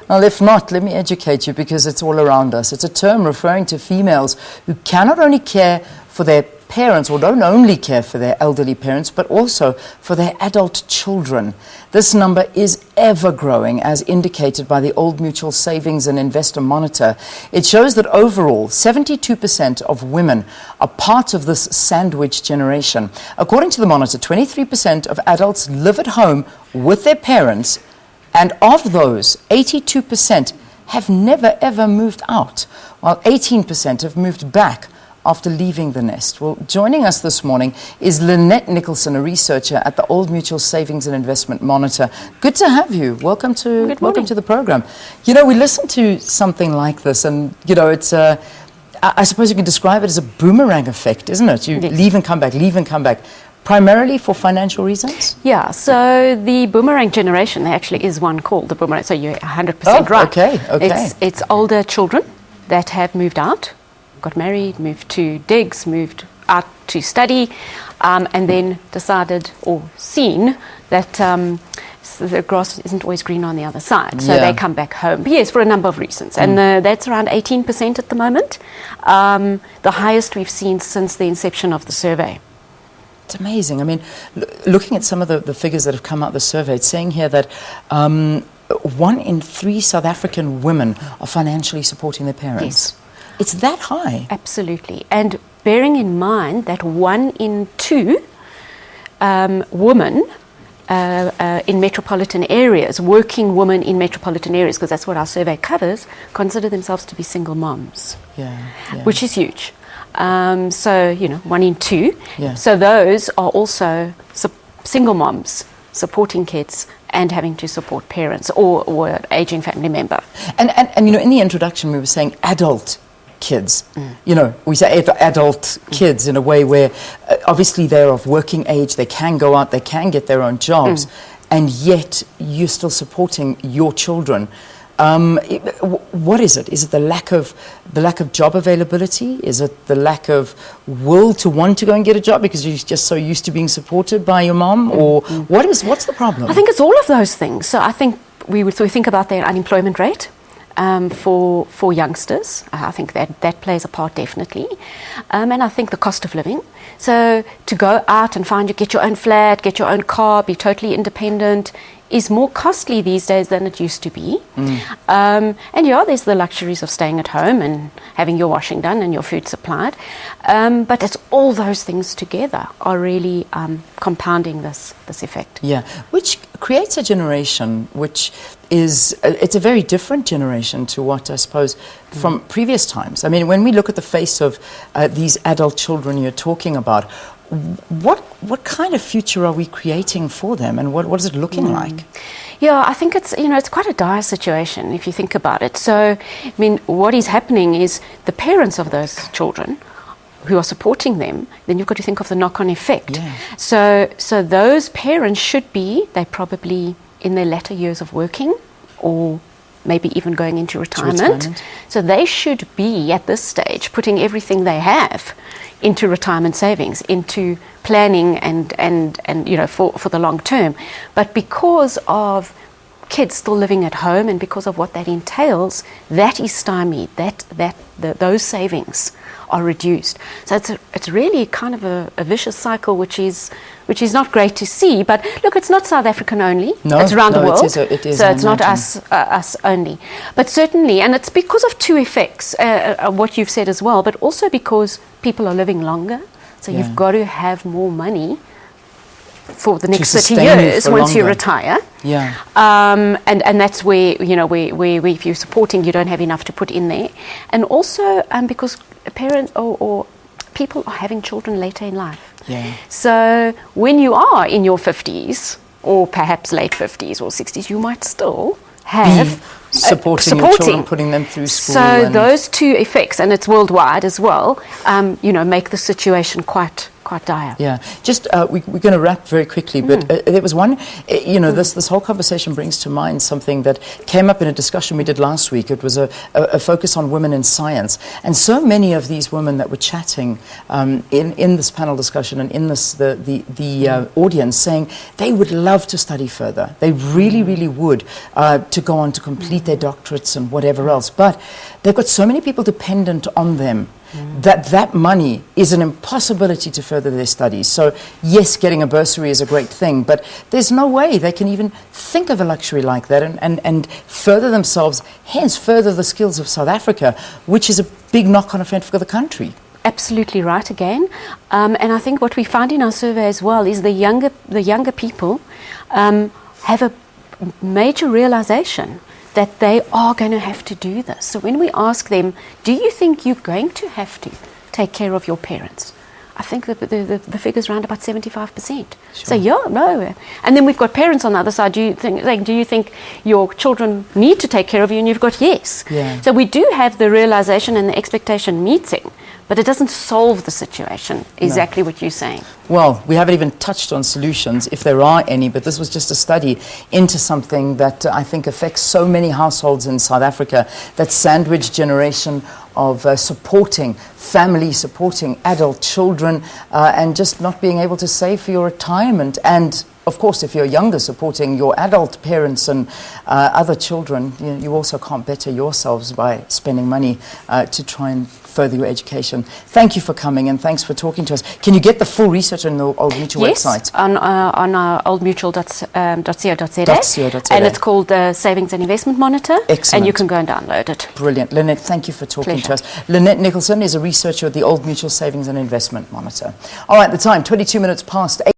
Well, if not, let me educate you because it's all around us. It's a term referring to females who cannot only care for their parents or don't only care for their elderly parents, but also for their adult children. This number is ever growing, as indicated by the Old Mutual Savings and Investor Monitor. It shows that overall, 72% of women are part of this sandwich generation. According to the Monitor, 23% of adults live at home with their parents, and of those, 82% have never ever moved out, while 18% have moved back after leaving the nest. Well, joining us this morning is Lynette Nicolson, a researcher at the Old Mutual Savings and Investment Monitor. Good to have you. Welcome to the program. You know, we listen to something like this, and you know, it's I suppose you can describe it as a boomerang effect, isn't it? You leave and come back, leave and come back. Primarily for financial reasons? Yeah, so the boomerang generation, there actually is one called the boomerang, so you're 100% right. Okay. It's older children that have moved out, got married, moved to digs, moved out to study, and then decided or seen that the grass isn't always green on the other side, so they come back home. But yes, for a number of reasons, and that's around 18% at the moment, the highest we've seen since the inception of the survey. It's amazing. I mean, looking at some of the figures that have come out of the survey, it's saying here that 1 in 3 South African women are financially supporting their parents. Yes. It's that high. Absolutely. And bearing in mind that 1 in 2 women in metropolitan areas, working women in metropolitan areas, because that's what our survey covers, consider themselves to be single moms, which is huge. So, you know, 1 in 2. Yeah. So those are also single moms supporting kids and having to support parents or an aging family member. And you know, in the introduction we were saying adult kids. You know, we say adult kids in a way where obviously they're of working age, they can go out, they can get their own jobs, and yet you're still supporting your children. What is it? Is it the lack of job availability? Is it the lack of will to want to go and get a job because you're just so used to being supported by your mom? Or what's the problem? I think it's all of those things. So I think we think about the unemployment rate for youngsters. I think that plays a part definitely, and I think the cost of living. So to go out and get your own flat, get your own car, be totally independent is more costly these days than it used to be. And there's the luxuries of staying at home and having your washing done and your food supplied. But it's all those things together are really compounding this effect. Yeah, which creates a generation which is, it's a very different generation to what I suppose from previous times. I mean, when we look at the face of these adult children you're talking about, what kind of future are we creating for them, and what is it looking like? Yeah, I think it's quite a dire situation if you think about it. So, I mean, what is happening is the parents of those children who are supporting them, then you've got to think of the knock-on effect. Yeah. So those parents they're probably in their latter years of working or maybe even going into retirement. So they should be at this stage putting everything they have into retirement savings, into planning and you know, for the long term. But because of kids still living at home and because of what that entails, that is stymied, those savings are reduced. So it's really kind of a vicious cycle, which is not great to see. But look, it's not South African only. No, it's around the world. It is, so it's not us only. But certainly, and it's because of 2 effects, what you've said as well, but also because people are living longer. So you've got to have more money for the next 30 years once you retire. Yeah. And that's where, you know, where if you're supporting, you don't have enough to put in there. And also because a parent or people are having children later in life. Yeah. So when you are in your 50s or perhaps late 50s or 60s, you might still have supporting your children, putting them through school. So those 2 effects, and it's worldwide as well, you know, make the situation quite quite dire. Yeah, just we're going to wrap very quickly, but there was one, this whole conversation brings to mind something that came up in a discussion we did last week. It was a focus on women in science, and so many of these women that were chatting in this panel discussion and in this the audience saying they would love to study further. They really, really would to go on to complete their doctorates and whatever else, but they've got so many people dependent on them that money is an impossibility to further their studies. So yes, getting a bursary is a great thing, but there's no way they can even think of a luxury like that and further themselves, hence further the skills of South Africa, which is a big knock-on effect for the country. Absolutely right again. And I think what we find in our survey as well is the younger people have a major realization that they are going to have to do this. So when we ask them, do you think you're going to have to take care of your parents? I think the figure's around about 75%. Sure. So yeah, no. And then we've got parents on the other side. Do you think your children need to take care of you? And you've got yes. Yeah. So we do have the realization and the expectation meeting, but it doesn't solve the situation, exactly what you're saying. Well, we haven't even touched on solutions, if there are any, but this was just a study into something that I think affects so many households in South Africa, that sandwich generation of supporting adult children and just not being able to save for your retirement. And of course, if you're younger, supporting your adult parents and other children, you also can't better yourselves by spending money to try and further your education. Thank you for coming and thanks for talking to us. Can you get the full research on the Old Mutual website? Yes, on our oldmutual.co.za. And it's called the Savings and Investment Monitor. Excellent. And you can go and download it. Brilliant. Lynette, thank you for talking to us. Lynette Nicolson is a researcher at the Old Mutual Savings and Investment Monitor. All right, the time, 22 minutes past 8.